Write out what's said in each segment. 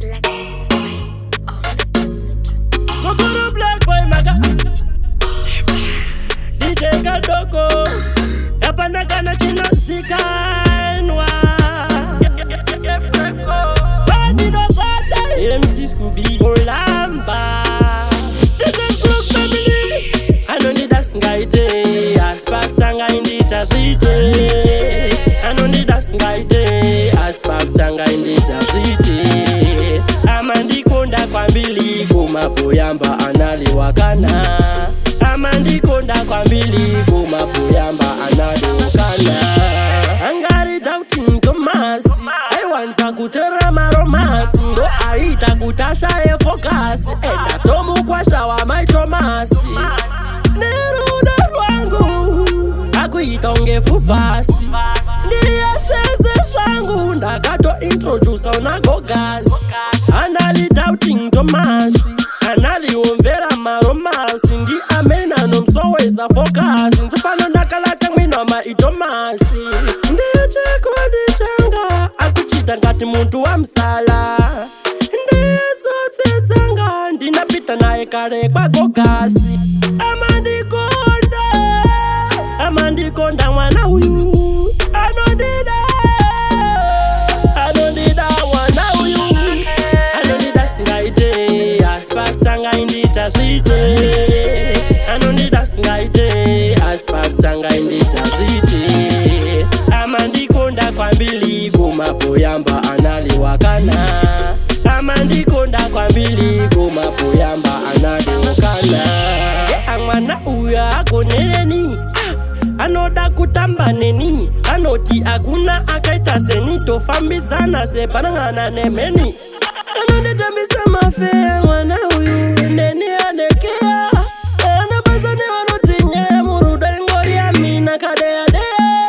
Black boy on the tune. Mokoro black boy maga DJ Kadoko Yapana kana chino sikanwa Bani no bata MC Scooby Olamba This is Brook family Anoni das ngaite Aspactanga indita zite Anoni das ngaite Aspactanga indita zite Amandi konda kwa mbili kumapoyamba analiwakana Amandi konda kwa mbili kumapoyamba analiwakana Angari doubting Thomas Aiwanza kutera maromasi Ndo aita kutasha focus Enda tomu kwa shawa my Thomas Neruda rwangu Akuitonge fufasi Ndiyasheze shangu Ndakato introduce unagogazi Anali doubting Thomas Anali umvera maromasi Ndi amena nomsoweza focus Nzupano nakalata mwinoma itomasi Ndicheko ndichanga Akuchita ngati muntu wa msala Ndizotsetsanga Ndinapita naye kare kwa gogasi Amandikonda mwana uyu Anondida mwana uyu Anondida singaite Aspactanga indita zite Anondida singaite Aspactanga indita zite Amandikonda kwa mbili kumapoyamba analiwakana Amandikonda kwa mbili kumapoyamba analiwakana Mwana uya akoneleni Anoda kutamba neni Anoti akuna akaita seni Tofambizana separangana nemeni Anonita misama fe mwana uyu Neni anekea Anabazane wanotinye Muruda ingori amina kadeadea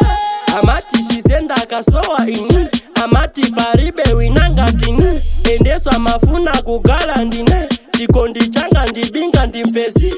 Amati shisenda kasoa ini Amati paribe winangatini Endeswa mafuna kugala ndine Chikondi changa ndibinga ndimpesi